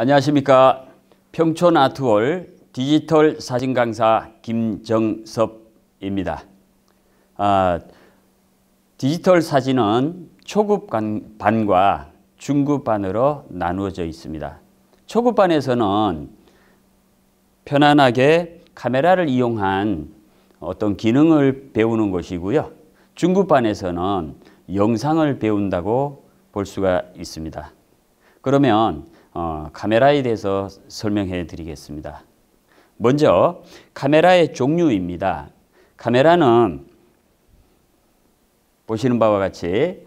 안녕하십니까. 평촌아트월 디지털 사진 강사 김정섭입니다. 디지털 사진은 초급반과 중급반으로 나누어져 있습니다. 초급반에서는 편안하게 카메라를 이용한 어떤 기능을 배우는 것이고요. 중급반에서는 영상을 배운다고 볼 수가 있습니다. 그러면 카메라에 대해서 설명해 드리겠습니다. 먼저 카메라의 종류입니다. 카메라는 보시는 바와 같이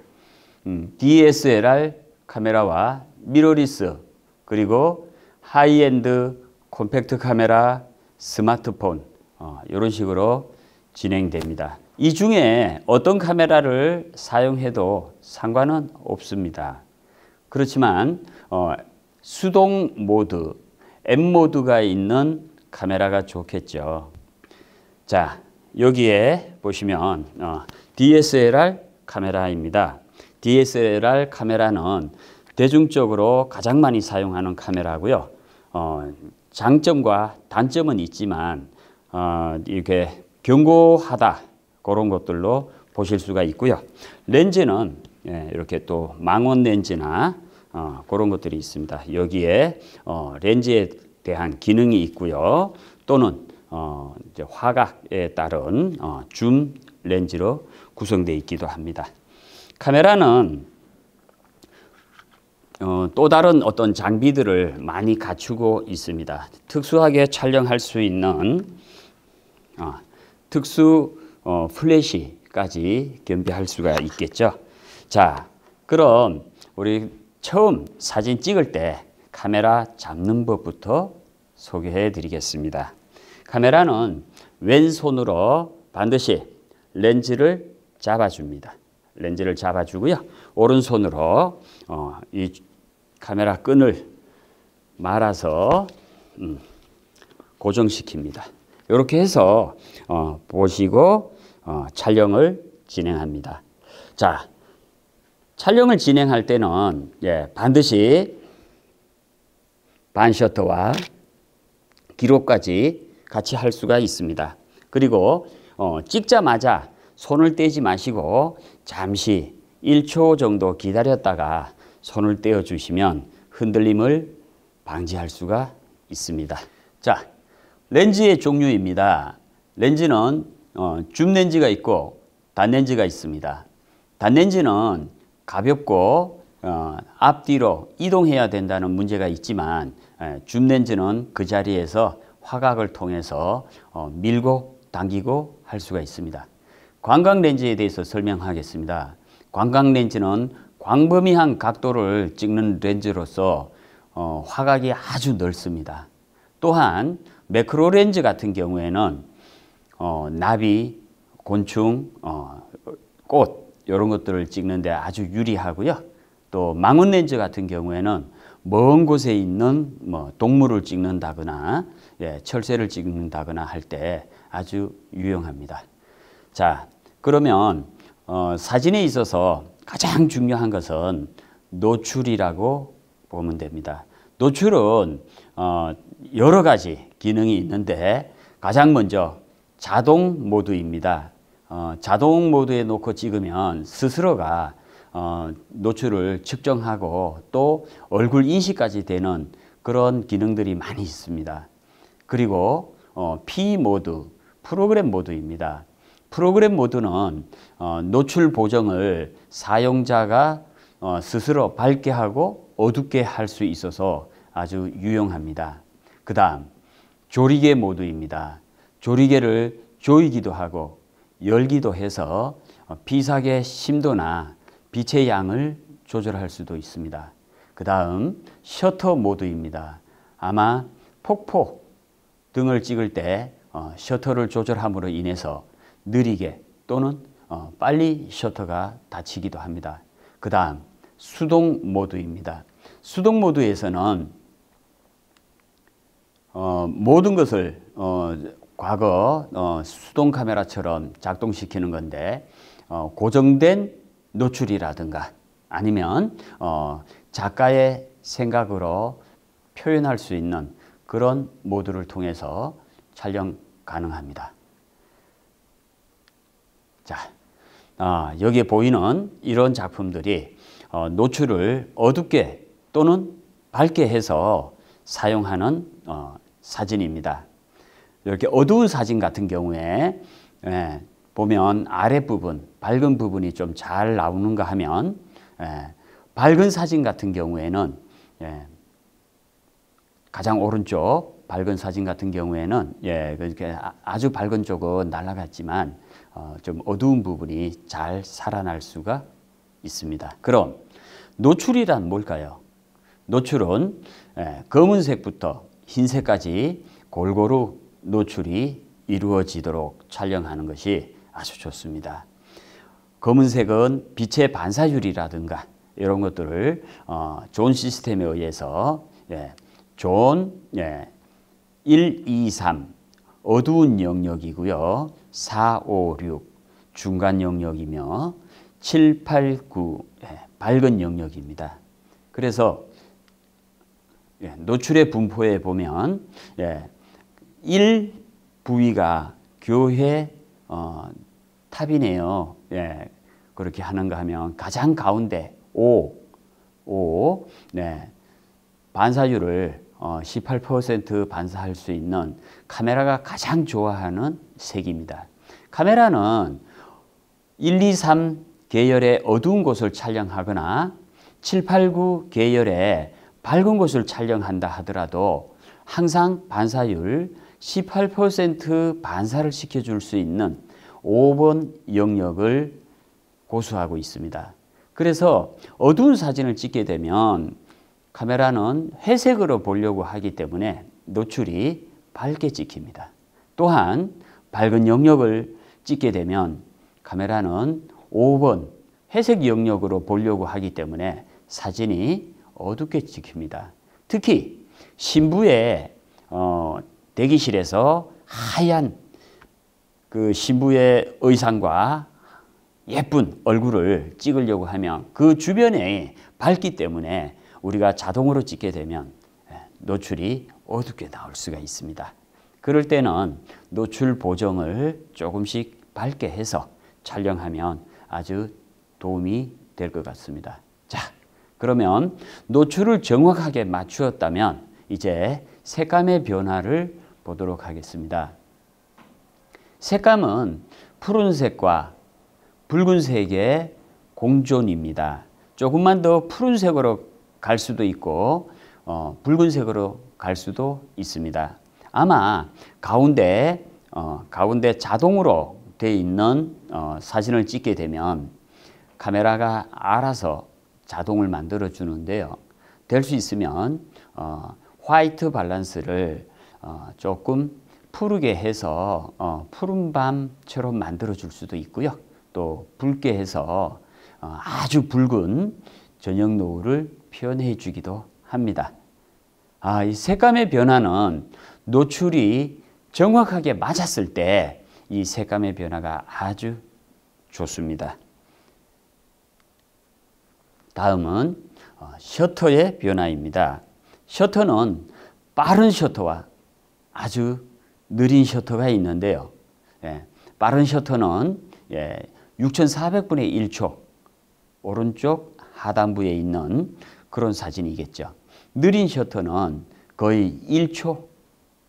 DSLR 카메라와 미러리스, 그리고 하이엔드 콤팩트 카메라, 스마트폰 이런 식으로 진행됩니다. 이 중에 어떤 카메라를 사용해도 상관은 없습니다. 그렇지만 수동 모드, M 모드가 있는 카메라가 좋겠죠. 자, 여기에 보시면 DSLR 카메라입니다. DSLR 카메라는 대중적으로 가장 많이 사용하는 카메라고요. 장점과 단점은 있지만 이렇게 견고하다 그런 것들로 보실 수가 있고요. 렌즈는 이렇게 또 망원 렌즈나 그런 것들이 있습니다. 여기에 렌즈에 대한 기능이 있고요. 또는 이제 화각에 따른 줌 렌즈로 구성되어 있기도 합니다. 카메라는 또 다른 어떤 장비들을 많이 갖추고 있습니다. 특수하게 촬영할 수 있는 특수 플래시까지 겸비할 수가 있겠죠. 자, 그럼 우리 처음 사진 찍을 때 카메라 잡는 법부터 소개해 드리겠습니다. 카메라는 왼손으로 반드시 렌즈를 잡아줍니다. 렌즈를 잡아주고요. 오른손으로 이 카메라 끈을 말아서 고정시킵니다. 이렇게 해서 보시고 촬영을 진행합니다. 자, 촬영을 진행할 때는 반드시 반셔터와 기록까지 같이 할 수가 있습니다. 그리고 찍자마자 손을 떼지 마시고 잠시 1초 정도 기다렸다가 손을 떼어 주시면 흔들림을 방지할 수가 있습니다. 자, 렌즈의 종류입니다. 렌즈는 줌 렌즈가 있고 단렌즈가 있습니다. 단렌즈는 가볍고 앞뒤로 이동해야 된다는 문제가 있지만 줌 렌즈는 그 자리에서 화각을 통해서 밀고 당기고 할 수가 있습니다. 광각 렌즈에 대해서 설명하겠습니다. 광각 렌즈는 광범위한 각도를 찍는 렌즈로서 화각이 아주 넓습니다. 또한 매크로 렌즈 같은 경우에는 나비, 곤충, 꽃 이런 것들을 찍는 데 아주 유리하고요. 또 망원 렌즈 같은 경우에는 먼 곳에 있는 동물을 찍는다거나 철새를 찍는다거나 할 때 아주 유용합니다. 자, 그러면 사진에 있어서 가장 중요한 것은 노출이라고 보면 됩니다. 노출은 여러 가지 기능이 있는데 가장 먼저 자동 모드입니다. 자동 모드에 놓고 찍으면 스스로가 노출을 측정하고 또 얼굴 인식까지 되는 그런 기능들이 많이 있습니다. 그리고 P 모드, 프로그램 모드입니다. 프로그램 모드는 노출 보정을 사용자가 스스로 밝게 하고 어둡게 할 수 있어서 아주 유용합니다. 그 다음 조리개 모드입니다. 조리개를 조이기도 하고 열기도 해서 비삭의 심도나 빛의 양을 조절할 수도 있습니다. 그 다음 셔터 모드입니다. 아마 폭포 등을 찍을 때 셔터를 조절함으로 인해서 느리게 또는 빨리 셔터가 닫히기도 합니다. 그 다음 수동 모드입니다. 수동 모드에서는 모든 것을 과거 수동 카메라처럼 작동시키는 건데 고정된 노출이라든가 아니면 작가의 생각으로 표현할 수 있는 그런 모드를 통해서 촬영 가능합니다. 자, 여기에 보이는 이런 작품들이 노출을 어둡게 또는 밝게 해서 사용하는 사진입니다. 이렇게 어두운 사진 같은 경우에 보면 아랫부분, 밝은 부분이 좀 잘 나오는가 하면 밝은 사진 같은 경우에는 가장 오른쪽 밝은 사진 같은 경우에는 그렇게 아주 밝은 쪽은 날아갔지만 좀 어두운 부분이 잘 살아날 수가 있습니다. 그럼 노출이란 뭘까요? 노출은 검은색부터 흰색까지 골고루 노출이 이루어지도록 촬영하는 것이 아주 좋습니다. 검은색은 빛의 반사율이라든가 이런 것들을 존 시스템에 의해서 존 1, 2, 3 어두운 영역이고요. 4, 5, 6 중간 영역이며 7, 8, 9 밝은 영역입니다. 그래서 노출의 분포에 보면 1 부위가 교회 탑이네요. 그렇게 하는가 하면 가장 가운데 5 반사율을 18% 반사할 수 있는 카메라가 가장 좋아하는 색입니다. 카메라는 1, 2, 3 계열의 어두운 곳을 촬영하거나 7, 8, 9 계열의 밝은 곳을 촬영한다 하더라도 항상 반사율 18% 반사를 시켜줄 수 있는 5번 영역을 고수하고 있습니다. 그래서 어두운 사진을 찍게 되면 카메라는 회색으로 보려고 하기 때문에 노출이 밝게 찍힙니다. 또한 밝은 영역을 찍게 되면 카메라는 5번 회색 영역으로 보려고 하기 때문에 사진이 어둡게 찍힙니다. 특히 신부의 대기실에서 하얀 그 신부의 의상과 예쁜 얼굴을 찍으려고 하면 그 주변에 밝기 때문에 우리가 자동으로 찍게 되면 노출이 어둡게 나올 수가 있습니다. 그럴 때는 노출 보정을 조금씩 밝게 해서 촬영하면 아주 도움이 될 것 같습니다. 자, 그러면 노출을 정확하게 맞추었다면 이제 색감의 변화를 보도록 하겠습니다. 색감은 푸른색과 붉은색의 공존입니다. 조금만 더 푸른색으로 갈 수도 있고 붉은색으로 갈 수도 있습니다. 아마 가운데 자동으로 되어 있는 사진을 찍게 되면 카메라가 알아서 자동을 만들어 주는데요. 될 수 있으면 화이트 밸런스를 조금 푸르게 해서 푸른 밤처럼 만들어 줄 수도 있고요. 또 붉게 해서 아주 붉은 저녁 노을을 표현해 주기도 합니다. 이 색감의 변화는 노출이 정확하게 맞았을 때 이 색감의 변화가 아주 좋습니다. 다음은 셔터의 변화입니다. 셔터는 빠른 셔터와 아주 느린 셔터가 있는데요. 빠른 셔터는 6400분의 1초 오른쪽 하단부에 있는 그런 사진이겠죠. 느린 셔터는 거의 1초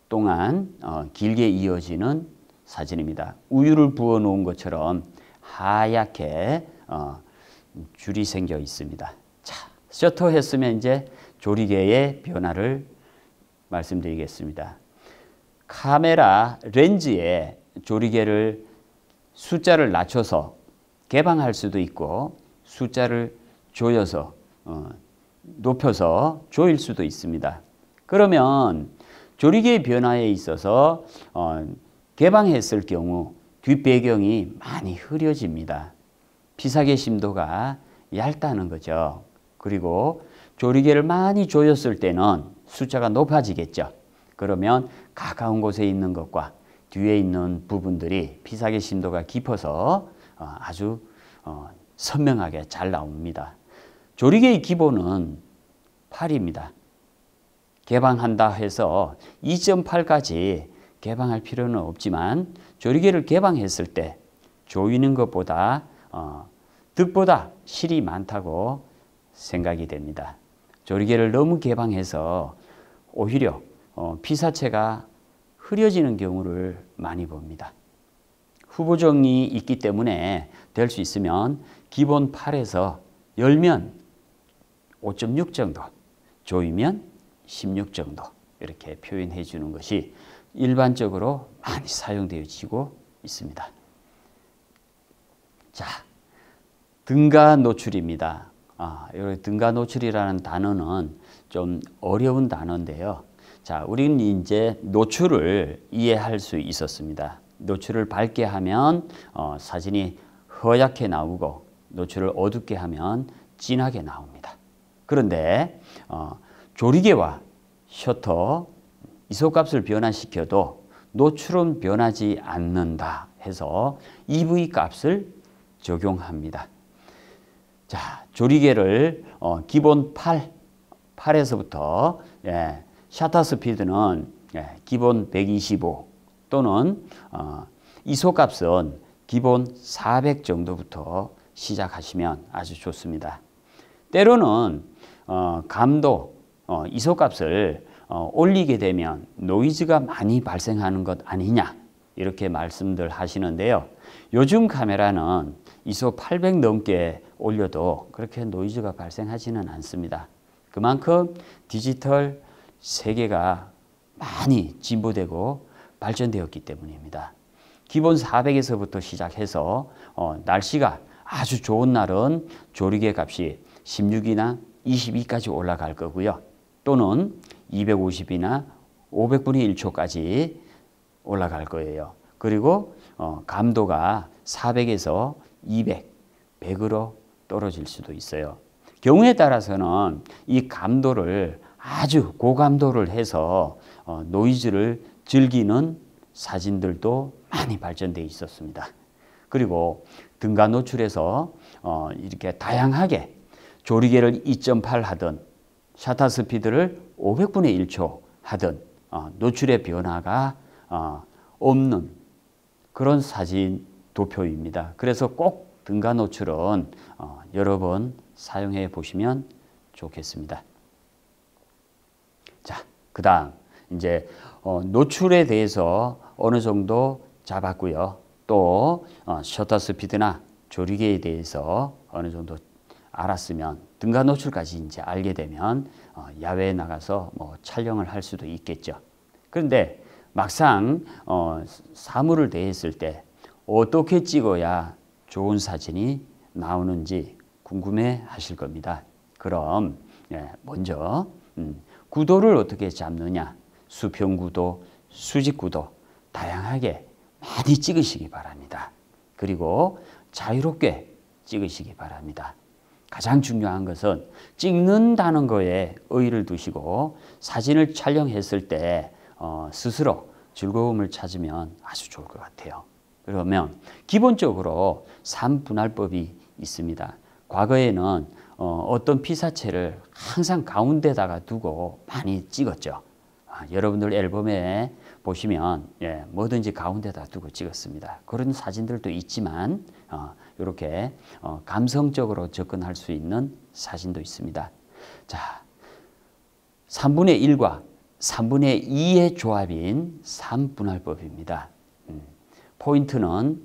동안 길게 이어지는 사진입니다. 우유를 부어 놓은 것처럼 하얗게 줄이 생겨 있습니다. 자, 셔터 했으면 이제 조리개의 변화를 말씀드리겠습니다. 카메라 렌즈에 조리개를 숫자를 낮춰서 개방할 수도 있고 숫자를 조여서 높여서 조일 수도 있습니다. 그러면 조리개의 변화에 있어서 개방했을 경우 뒷배경이 많이 흐려집니다. 피사계 심도가 얇다는 거죠. 그리고 조리개를 많이 조였을 때는 숫자가 높아지겠죠. 그러면 가까운 곳에 있는 것과 뒤에 있는 부분들이 피사계 심도가 깊어서 아주 선명하게 잘 나옵니다. 조리개의 기본은 8입니다. 개방한다 해서 2.8까지 개방할 필요는 없지만 조리개를 개방했을 때 조이는 것보다 득보다 실이 많다고 생각이 됩니다. 조리개를 너무 개방해서 오히려 피사체가 흐려지는 경우를 많이 봅니다. 후보정이 있기 때문에 될 수 있으면 기본 8에서 열면 5.6 정도, 조이면 16 정도 이렇게 표현해 주는 것이 일반적으로 많이 사용되어지고 있습니다. 자, 등가 노출입니다. 등가 노출이라는 단어는 좀 어려운 단어인데요. 자, 우리는 이제 노출을 이해할 수 있었습니다. 노출을 밝게 하면 사진이 허옇게 나오고 노출을 어둡게 하면 진하게 나옵니다. 그런데 조리개와 셔터 이소값을 변화시켜도 노출은 변하지 않는다 해서 EV 값을 적용합니다. 자, 조리개를 기본 8에서부터 셔터 스피드는 기본 125 또는 이소값은 기본 400 정도부터 시작하시면 아주 좋습니다. 때로는 감도 이소값을 올리게 되면 노이즈가 많이 발생하는 것 아니냐 이렇게 말씀들 하시는데요. 요즘 카메라는 이소 800 넘게 올려도 그렇게 노이즈가 발생하지는 않습니다. 그만큼 디지털 세계가 많이 진보되고 발전되었기 때문입니다. 기본 400에서부터 시작해서 날씨가 아주 좋은 날은 조리개 값이 16이나 22까지 올라갈 거고요. 또는 250이나 500분의 1초까지 올라갈 거예요. 그리고 감도가 400에서 200, 100으로 떨어질 수도 있어요. 경우에 따라서는 이 감도를 아주 고감도를 해서 노이즈를 즐기는 사진들도 많이 발전되어 있었습니다. 그리고 등가 노출에서 이렇게 다양하게 조리개를 2.8 하든 셔터 스피드를 500분의 1초 하든 노출의 변화가 없는 그런 사진 도표입니다. 그래서 꼭 등가 노출은 여러 번 사용해 보시면 좋겠습니다. 자, 그 다음 이제 노출에 대해서 어느 정도 잡았고요. 또 셔터 스피드나 조리개에 대해서 어느 정도 알았으면 등가 노출까지 이제 알게 되면 야외에 나가서 뭐 촬영을 할 수도 있겠죠. 그런데 막상 사물을 대했을 때 어떻게 찍어야 좋은 사진이 나오는지 궁금해 하실 겁니다. 그럼 먼저 구도를 어떻게 잡느냐, 수평 구도, 수직 구도 다양하게 많이 찍으시기 바랍니다. 그리고 자유롭게 찍으시기 바랍니다. 가장 중요한 것은 찍는다는 거에 의의를 두시고 사진을 촬영했을 때 스스로 즐거움을 찾으면 아주 좋을 것 같아요. 그러면 기본적으로 3분할법이 있습니다. 과거에는 어떤 피사체를 항상 가운데다가 두고 많이 찍었죠. 여러분들 앨범에 보시면 뭐든지 가운데다 두고 찍었습니다. 그런 사진들도 있지만 이렇게 감성적으로 접근할 수 있는 사진도 있습니다. 자, 3분의 1과 3분의 2의 조합인 3분할법입니다. 포인트는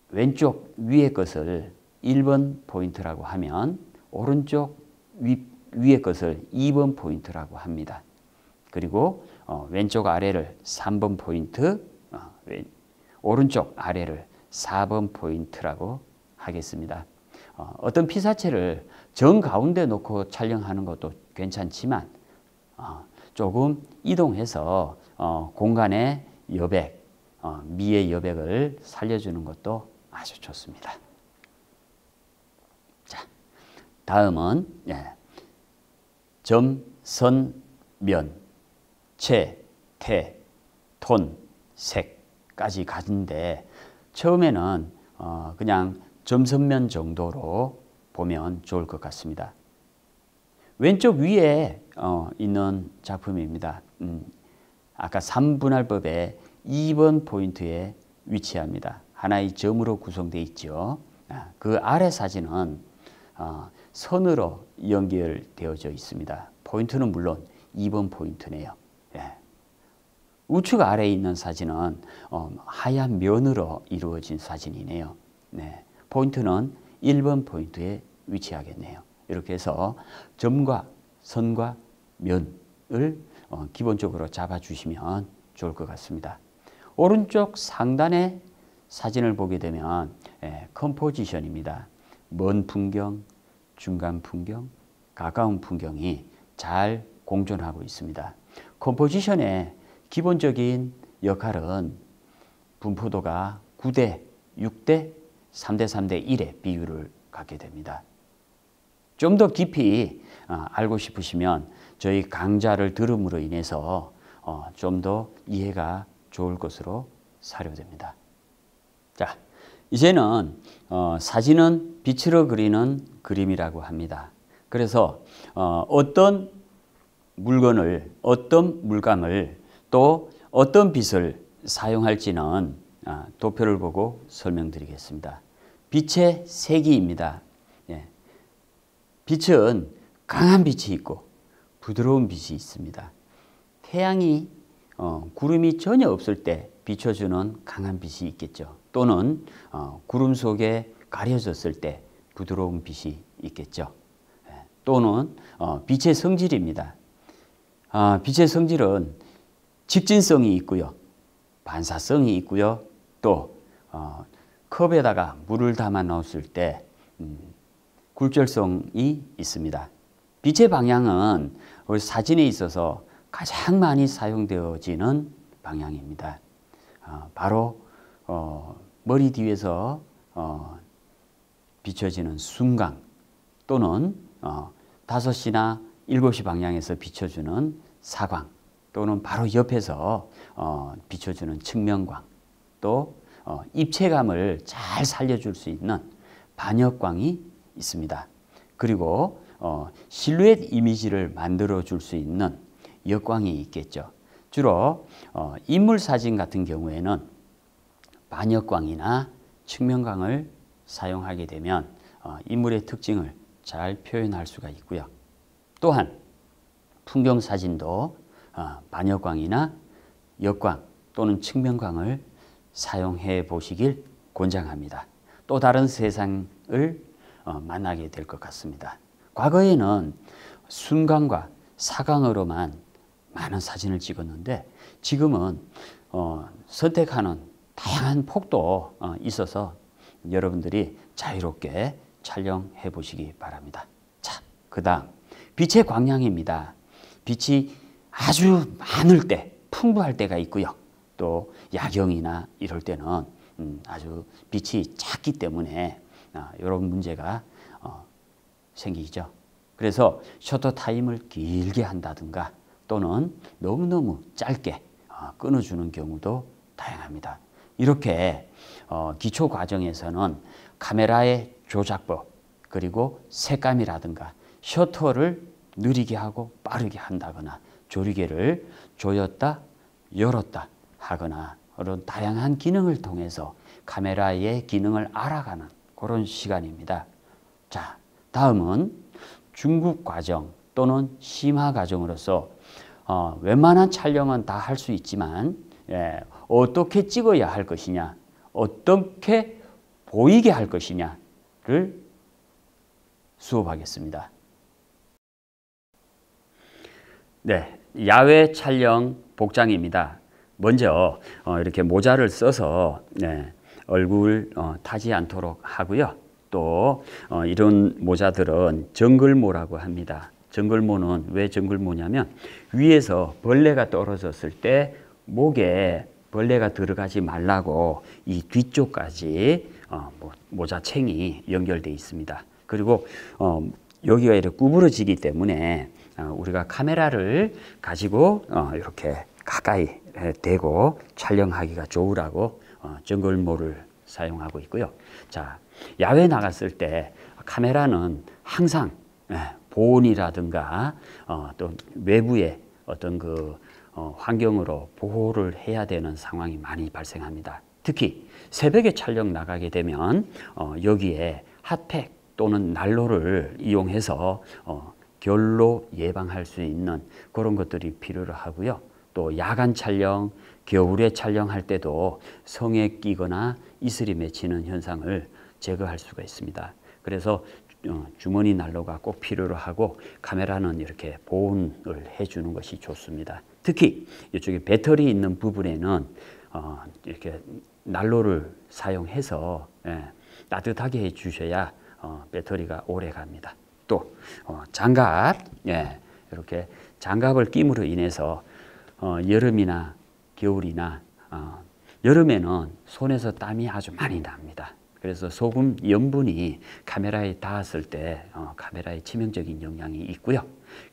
왼쪽 위의 것을 1번 포인트라고 하면 오른쪽 위의 것을 2번 포인트라고 합니다. 그리고 왼쪽 아래를 3번 포인트, 오른쪽 아래를 4번 포인트라고 하겠습니다. 어떤 피사체를 정가운데 놓고 촬영하는 것도 괜찮지만 조금 이동해서 공간의 여백, 미의 여백을 살려주는 것도 아주 좋습니다. 자, 다음은 점, 선, 면, 체, 태, 톤, 색까지 가진데 처음에는 그냥 점선면 정도로 보면 좋을 것 같습니다. 왼쪽 위에 있는 작품입니다. 아까 3분할법의 2번 포인트에 위치합니다. 하나의 점으로 구성되어 있죠. 그 아래 사진은 선으로 연결되어져 있습니다. 포인트는 물론 2번 포인트네요. 예. 우측 아래에 있는 사진은 하얀 면으로 이루어진 사진이네요. 네. 포인트는 1번 포인트에 위치하겠네요. 이렇게 해서 점과 선과 면을 기본적으로 잡아주시면 좋을 것 같습니다. 오른쪽 상단의 사진을 보게 되면 컴포지션입니다. 먼 풍경, 중간 풍경, 가까운 풍경이 잘 공존하고 있습니다. 컴포지션의 기본적인 역할은 분포도가 9대 6대 3대 3대 1의 비율을 갖게 됩니다. 좀 더 깊이 알고 싶으시면 저희 강좌를 들음으로 인해서 좀 더 이해가 좋을 것으로 사료됩니다. 자, 이제는 사진은 빛으로 그리는 그림이라고 합니다. 그래서 어떤 물건을, 어떤 물감을 또 어떤 빛을 사용할지는 도표를 보고 설명드리겠습니다. 빛의 세기입니다. 예. 빛은 강한 빛이 있고 부드러운 빛이 있습니다. 태양이 구름이 전혀 없을 때 비춰주는 강한 빛이 있겠죠. 또는 구름 속에 가려졌을 때 부드러운 빛이 있겠죠. 또는 빛의 성질입니다. 빛의 성질은 직진성이 있고요. 반사성이 있고요. 또 컵에다가 물을 담아 넣었을 때 굴절성이 있습니다. 빛의 방향은 사진에 있어서 가장 많이 사용되어지는 방향입니다. 바로 머리 뒤에서 비춰지는 순강 또는 5시나 7시 방향에서 비춰주는 사광 또는 바로 옆에서 비춰주는 측면광 또 입체감을 잘 살려줄 수 있는 반역광이 있습니다. 그리고 실루엣 이미지를 만들어 줄 수 있는 역광이 있겠죠. 주로 인물 사진 같은 경우에는 반역광이나 측면광을 사용하게 되면 인물의 특징을 잘 표현할 수가 있고요. 또한 풍경 사진도 반역광이나 역광 또는 측면광을 사용해 보시길 권장합니다. 또 다른 세상을 만나게 될 것 같습니다. 과거에는 순광과 사광으로만 많은 사진을 찍었는데 지금은 선택하는 다양한 폭도 있어서 여러분들이 자유롭게 촬영해 보시기 바랍니다. 자, 그 다음 빛의 광량입니다. 빛이 아주 많을 때, 풍부할 때가 있고요. 또 야경이나 이럴 때는 아주 빛이 작기 때문에 이런 문제가 생기죠. 그래서 셔터 타임을 길게 한다든가 또는 너무너무 짧게 끊어주는 경우도 다양합니다. 이렇게 기초 과정에서는 카메라의 조작법 그리고 색감이라든가 셔터를 느리게 하고 빠르게 한다거나 조리개를 조였다 열었다 하거나 그런 다양한 기능을 통해서 카메라의 기능을 알아가는 그런 시간입니다. 자, 다음은 중급 과정 또는 심화 과정으로서 웬만한 촬영은 다 할 수 있지만 어떻게 찍어야 할 것이냐, 어떻게 보이게 할 것이냐를 수업하겠습니다. 네, 야외 촬영 복장입니다. 먼저 이렇게 모자를 써서 얼굴 타지 않도록 하고요. 또 이런 모자들은 정글모라고 합니다. 정글모는 왜 정글모냐면 위에서 벌레가 떨어졌을 때 목에 벌레가 들어가지 말라고 이 뒤쪽까지 모자챙이 연결되어 있습니다. 그리고 여기가 이렇게 구부러지기 때문에 우리가 카메라를 가지고 이렇게 가까이 대고 촬영하기가 좋으라고 정글모를 사용하고 있고요. 자, 야외 나갔을 때 카메라는 항상 보온이라든가 또 외부의 어떤 환경으로 보호를 해야 되는 상황이 많이 발생합니다. 특히 새벽에 촬영 나가게 되면 여기에 핫팩 또는 난로를 이용해서 결로 예방할 수 있는 그런 것들이 필요로 하고요. 또 야간 촬영, 겨울에 촬영할 때도 성에 끼거나 이슬이 맺히는 현상을 제거할 수가 있습니다. 그래서 주머니 난로가 꼭 필요로 하고 카메라는 이렇게 보온을 해주는 것이 좋습니다. 특히 이쪽에 배터리 있는 부분에는 이렇게 난로를 사용해서 따뜻하게 해주셔야 배터리가 오래 갑니다. 또 장갑, 이렇게 장갑을 끼므로 인해서 여름이나 겨울이나 여름에는 손에서 땀이 아주 많이 납니다. 그래서 소금 염분이 카메라에 닿았을 때 카메라에 치명적인 영향이 있고요.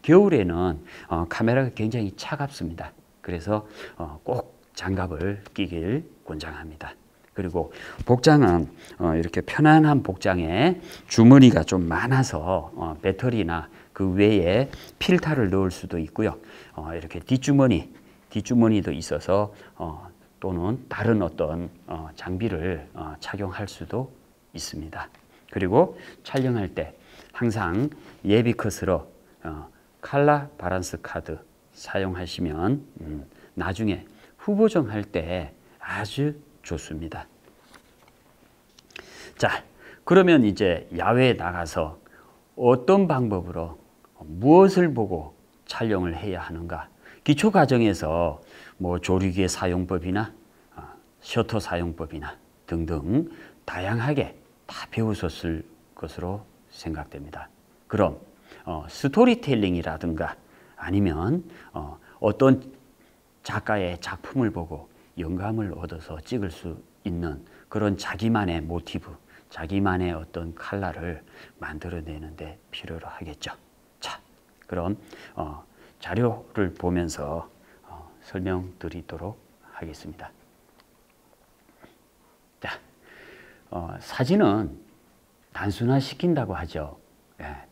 겨울에는 카메라가 굉장히 차갑습니다. 그래서 꼭 장갑을 끼길 권장합니다. 그리고 복장은 이렇게 편안한 복장에 주머니가 좀 많아서 배터리나 그 외에 필터를 넣을 수도 있고요. 이렇게 뒷주머니도 있어서 또는 다른 어떤 장비를 착용할 수도 있습니다. 그리고 촬영할 때 항상 예비 컷으로 컬러 바란스 카드 사용하시면 나중에 후보정 할 때 아주 좋습니다. 자, 그러면 이제 야외에 나가서 어떤 방법으로 무엇을 보고 촬영을 해야 하는가? 기초 과정에서 뭐 조리개 사용법이나 셔터 사용법이나 등등 다양하게 다 배우셨을 것으로 생각됩니다. 그럼 스토리텔링이라든가 아니면 어떤 작가의 작품을 보고 영감을 얻어서 찍을 수 있는 그런 자기만의 모티브, 자기만의 어떤 컬러를 만들어내는데 필요로 하겠죠. 자, 그럼 자료를 보면서 설명드리도록 하겠습니다. 자, 사진은 단순화시킨다고 하죠.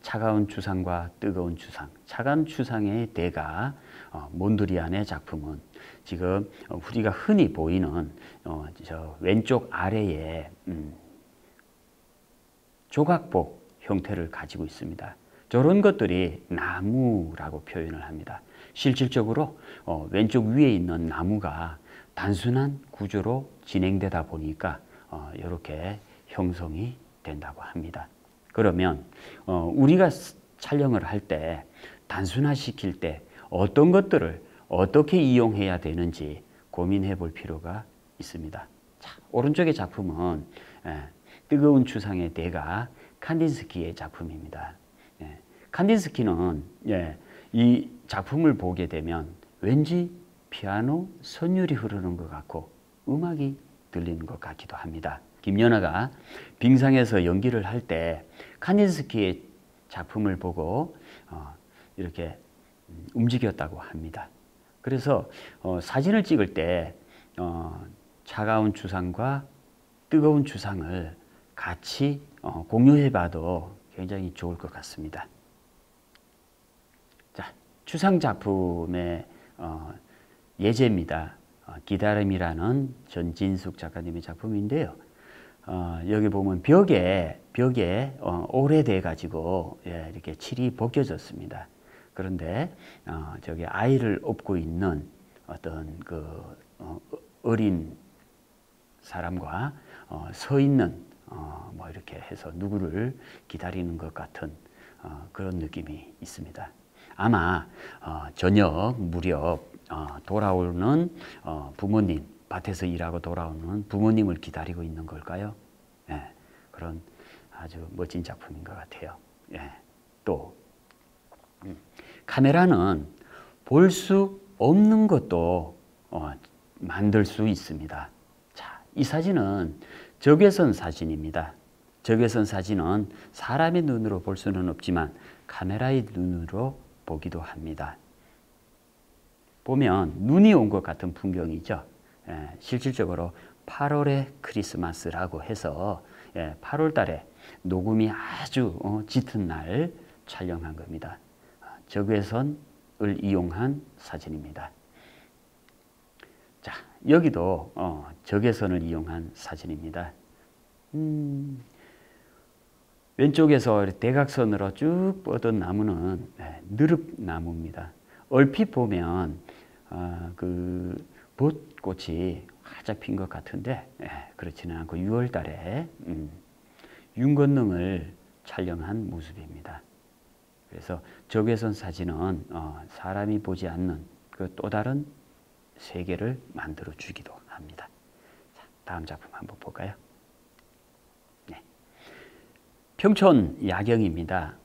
차가운 추상과 뜨거운 추상, 차가운 추상의 대가 몬드리안의 작품은 지금 우리가 흔히 보이는 저 왼쪽 아래에 조각복 형태를 가지고 있습니다. 저런 것들이 나무라고 표현을 합니다. 실질적으로 왼쪽 위에 있는 나무가 단순한 구조로 진행되다 보니까 이렇게 형성이 된다고 합니다. 그러면 우리가 촬영을 할 때 단순화시킬 때 어떤 것들을 어떻게 이용해야 되는지 고민해 볼 필요가 있습니다. 자, 오른쪽의 작품은 뜨거운 추상의 대가 칸딘스키의 작품입니다. 칸딘스키는 이 작품을 보게 되면 왠지 피아노 선율이 흐르는 것 같고 음악이 들리는 것 같기도 합니다. 김연아가 빙상에서 연기를 할 때 칸딘스키의 작품을 보고 이렇게 움직였다고 합니다. 그래서 사진을 찍을 때 차가운 추상과 뜨거운 추상을 같이 공유해 봐도 굉장히 좋을 것 같습니다. 자, 추상 작품의 예제입니다. 기다림이라는 전진숙 작가님의 작품인데요. 여기 보면 벽에 오래돼 가지고 이렇게 칠이 벗겨졌습니다. 그런데 저기 아이를 업고 있는 어떤 그 어린 사람과 서 있는 뭐 이렇게 해서 누구를 기다리는 것 같은 그런 느낌이 있습니다. 아마 저녁 무렵 돌아오는 부모님, 밭에서 일하고 돌아오는 부모님을 기다리고 있는 걸까요? 그런 아주 멋진 작품인 것 같아요. 또 카메라는 볼 수 없는 것도 만들 수 있습니다. 자, 이 사진은 적외선 사진입니다. 적외선 사진은 사람의 눈으로 볼 수는 없지만 카메라의 눈으로 보기도 합니다. 보면 눈이 온 것 같은 풍경이죠. 실질적으로 8월의 크리스마스라고 해서 8월 달에 녹음이 아주 짙은 날 촬영한 겁니다. 적외선을 이용한 사진입니다. 자, 여기도 적외선을 이용한 사진입니다. 왼쪽에서 대각선으로 쭉 뻗은 나무는 느릅나무입니다. 얼핏 보면 그 벚꽃이 활짝 핀 것 같은데 그렇지는 않고 6월 달에 윤건능을 촬영한 모습입니다. 그래서 적외선 사진은 사람이 보지 않는 그 또 다른 세계를 만들어 주기도 합니다. 자, 다음 작품 한번 볼까요? 네. 평촌 야경입니다.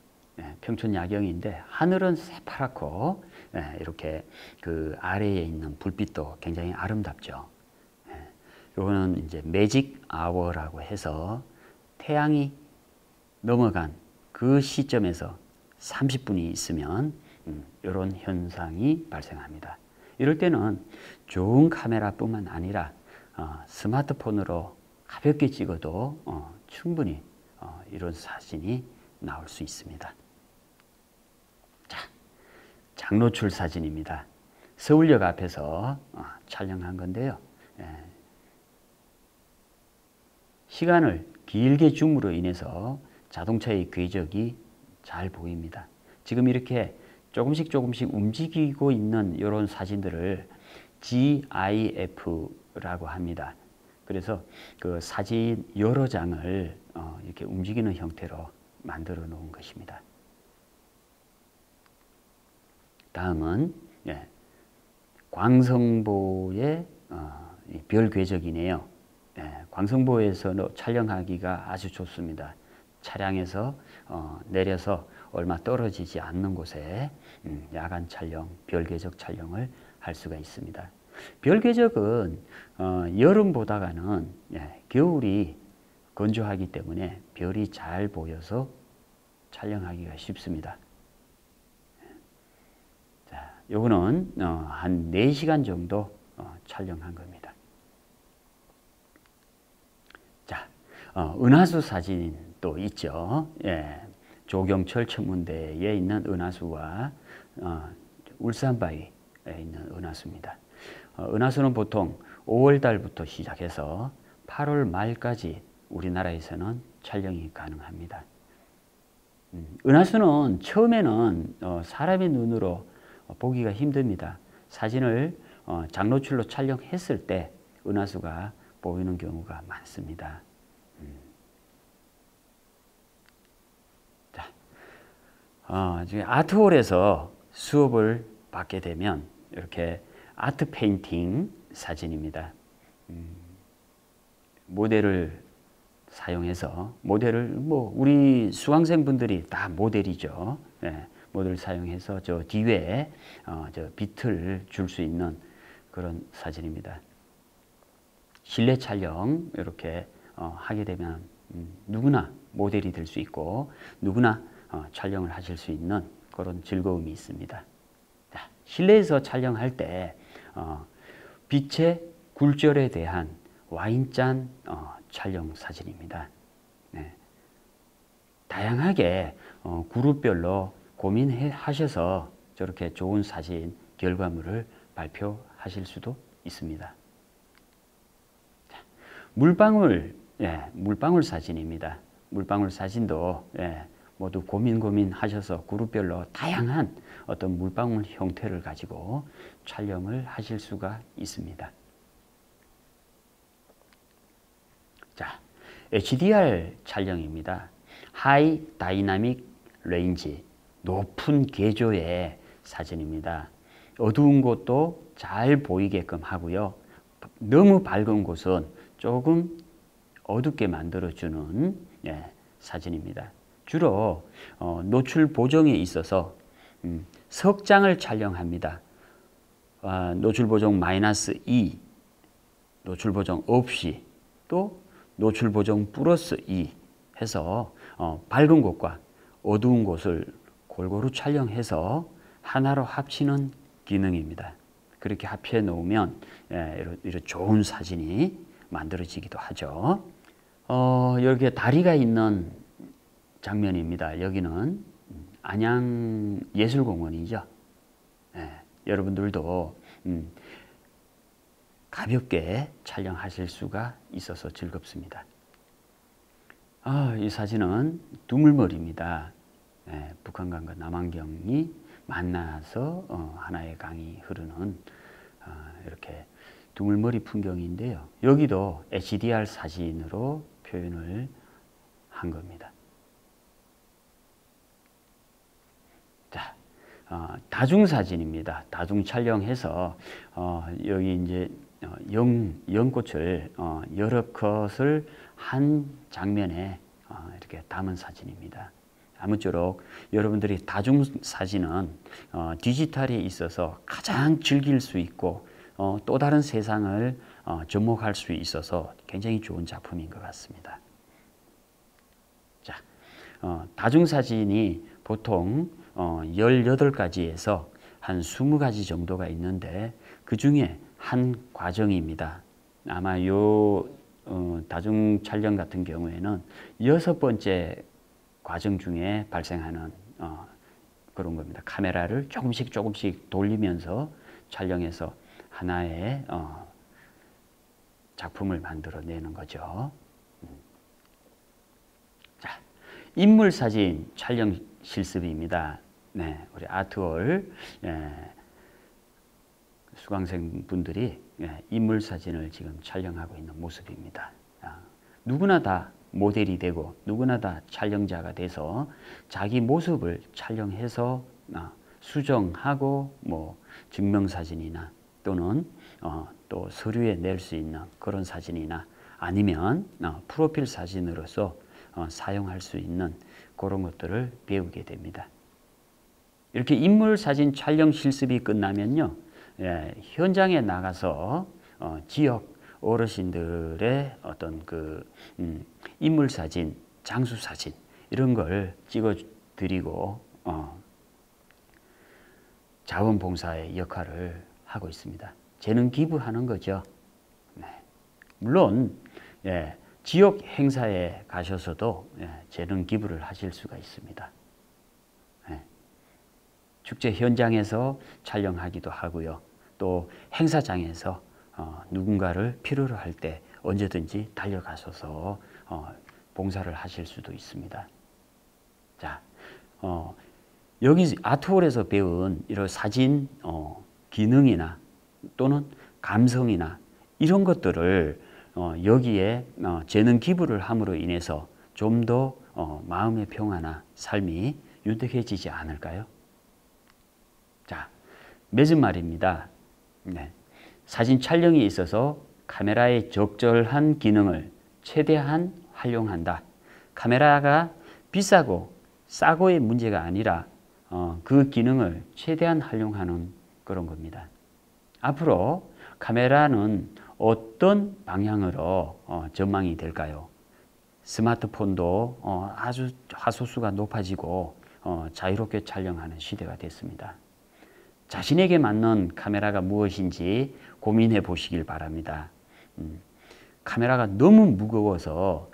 평촌 야경인데 하늘은 새파랗고 이렇게 그 아래에 있는 불빛도 굉장히 아름답죠. 이거는 이제 매직 아워라고 해서 태양이 넘어간 그 시점에서 30분이 있으면 이런 현상이 발생합니다. 이럴 때는 좋은 카메라뿐만 아니라 스마트폰으로 가볍게 찍어도 충분히 이런 사진이 나올 수 있습니다. 자, 장노출 사진입니다. 서울역 앞에서 촬영한 건데요. 시간을 길게 줌으로 인해서 자동차의 궤적이 잘 보입니다. 지금 이렇게 조금씩 움직이고 있는 이런 사진들을 GIF라고 합니다. 그래서 그 사진 여러 장을 이렇게 움직이는 형태로 만들어 놓은 것입니다. 다음은 광성보의 별 궤적이네요. 광성보에서 촬영하기가 아주 좋습니다. 차량에서 내려서 얼마 떨어지지 않는 곳에 야간 촬영, 별 궤적 촬영을 할 수가 있습니다. 별 궤적은 여름보다는 겨울이 건조하기 때문에 별이 잘 보여서 촬영하기가 쉽습니다. 자, 요거는 한 4시간 정도 촬영한 겁니다. 자, 은하수 사진도 있죠. 조경철 천문대에 있는 은하수와 울산바위에 있는 은하수입니다. 은하수는 보통 5월 달부터 시작해서 8월 말까지 우리나라에서는 촬영이 가능합니다. 은하수는 처음에는 사람의 눈으로 보기가 힘듭니다. 사진을 장노출로 촬영했을 때 은하수가 보이는 경우가 많습니다. 지금 아트홀에서 수업을 받게 되면 이렇게 아트 페인팅 사진입니다. 모델을 사용해서 모델을 우리 수강생분들이 다 모델이죠. 모델을 사용해서 저 뒤에 저 빛을 줄 수 있는 그런 사진입니다. 실내 촬영 이렇게 하게 되면 누구나 모델이 될 수 있고 누구나 촬영을 하실 수 있는 그런 즐거움이 있습니다. 자, 실내에서 촬영할 때 빛의 굴절에 대한 와인잔 촬영 사진입니다. 다양하게 그룹별로 고민하셔서 저렇게 좋은 사진 결과물을 발표하실 수도 있습니다. 자, 물방울 사진입니다. 물방울 사진도 모두 고민하셔서 그룹별로 다양한 어떤 물방울 형태를 가지고 촬영을 하실 수가 있습니다. 자, HDR 촬영입니다. 하이 다이나믹 레인지, 높은 개조의 사진입니다. 어두운 곳도 잘 보이게끔 하고요. 너무 밝은 곳은 조금 어둡게 만들어주는 사진입니다. 주로 노출 보정에 있어서 석장을 촬영합니다. 노출 보정 -2, 노출 보정 없이, 또 노출 보정 +2 해서 밝은 곳과 어두운 곳을 골고루 촬영해서 하나로 합치는 기능입니다. 그렇게 합해 놓으면 이런 좋은 사진이 만들어지기도 하죠. 여기에 다리가 있는 장면입니다. 여기는 안양예술공원이죠. 여러분들도 가볍게 촬영하실 수가 있어서 즐겁습니다. 이 사진은 두물머리입니다. 북한강과 남한강이 만나서 하나의 강이 흐르는 이렇게 두물머리 풍경인데요. 여기도 HDR 사진으로 표현을 한 겁니다. 자, 다중사진입니다. 다중 촬영해서 여기 이제 연꽃을 여러 컷을 한 장면에 이렇게 담은 사진입니다. 아무쪼록 여러분들이 다중사진은 디지털에 있어서 가장 즐길 수 있고 또 다른 세상을 접목할 수 있어서 굉장히 좋은 작품인 것 같습니다. 자, 다중사진이 보통 18가지에서 한 20가지 정도가 있는데 그 중에 한 과정입니다. 아마 요 다중 촬영 같은 경우에는 6번째 과정 중에 발생하는 그런 겁니다. 카메라를 조금씩 돌리면서 촬영해서 하나의 작품을 만들어내는 거죠. 자, 인물사진 촬영 실습입니다. 네, 우리 아트홀 수강생 분들이 인물사진을 지금 촬영하고 있는 모습입니다. 누구나 다 모델이 되고 누구나 다 촬영자가 돼서 자기 모습을 촬영해서 수정하고 뭐 증명사진이나 또는 또 서류에 낼 수 있는 그런 사진이나 아니면 프로필 사진으로서 사용할 수 있는 그런 것들을 배우게 됩니다. 이렇게 인물사진 촬영 실습이 끝나면요, 현장에 나가서 지역 어르신들의 어떤 그 인물사진, 장수사진 이런 걸 찍어드리고 자원봉사의 역할을 하고 있습니다. 재능 기부하는 거죠. 네. 물론 지역 행사에 가셔서도 재능 기부를 하실 수가 있습니다. 축제 현장에서 촬영하기도 하고요. 또 행사장에서 누군가를 필요로 할 때 언제든지 달려가셔서 봉사를 하실 수도 있습니다. 자, 여기 아트홀에서 배운 이런 사진 기능이나 또는 감성이나 이런 것들을 여기에 재능 기부를 함으로 인해서 좀 더 마음의 평화나 삶이 윤택해지지 않을까요? 자, 맺은 말입니다. 네. 사진 촬영에 있어서 카메라의 적절한 기능을 최대한 활용한다. 카메라가 비싸고 싸고의 문제가 아니라 그 기능을 최대한 활용하는 그런 겁니다. 앞으로 카메라는 어떤 방향으로 전망이 될까요? 스마트폰도 아주 화소수가 높아지고 자유롭게 촬영하는 시대가 됐습니다. 자신에게 맞는 카메라가 무엇인지 고민해 보시길 바랍니다. 카메라가 너무 무거워서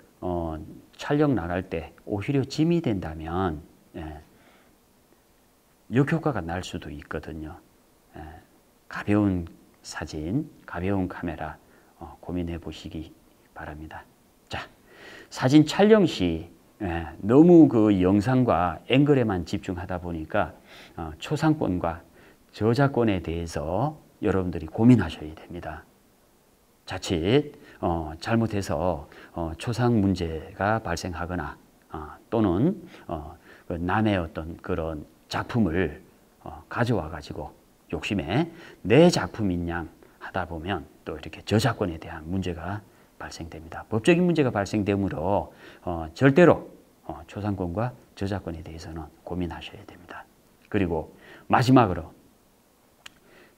촬영 나갈 때 오히려 짐이 된다면 역효과가 날 수도 있거든요. 가벼운 사진, 가벼운 카메라 고민해 보시기 바랍니다. 자, 사진 촬영 시 너무 그 영상과 앵글에만 집중하다 보니까 초상권과 저작권에 대해서 여러분들이 고민하셔야 됩니다. 자칫 잘못해서 초상 문제가 발생하거나 또는 남의 어떤 그런 작품을 가져와 가지고 욕심에 내 작품인 양 하다 보면 또 이렇게 저작권에 대한 문제가 발생됩니다. 법적인 문제가 발생되므로 절대로 초상권과 저작권에 대해서는 고민하셔야 됩니다. 그리고 마지막으로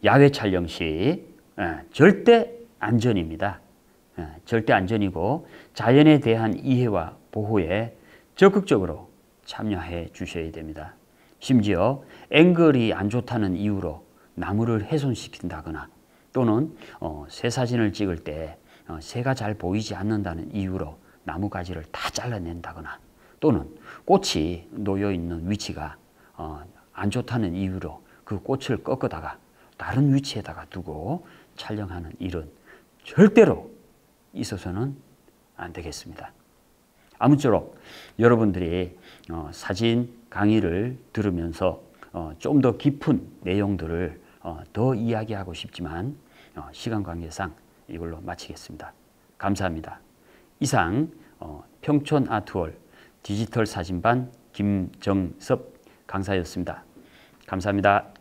야외 촬영 시 절대 안전입니다. 절대 안전이고 자연에 대한 이해와 보호에 적극적으로 참여해 주셔야 됩니다. 심지어 앵글이 안 좋다는 이유로 나무를 훼손시킨다거나 또는 새 사진을 찍을 때 새가 잘 보이지 않는다는 이유로 나무가지를 다 잘라낸다거나 또는 꽃이 놓여 있는 위치가 안 좋다는 이유로 그 꽃을 꺾어다가 다른 위치에다가 두고 촬영하는 일은 절대로 있어서는 안 되겠습니다. 아무쪼록 여러분들이 사진 강의를 들으면서 좀 더 깊은 내용들을 더 이야기하고 싶지만 시간 관계상 이걸로 마치겠습니다. 감사합니다. 이상 평촌 아트월 디지털 사진반 김정섭 강사였습니다. 감사합니다.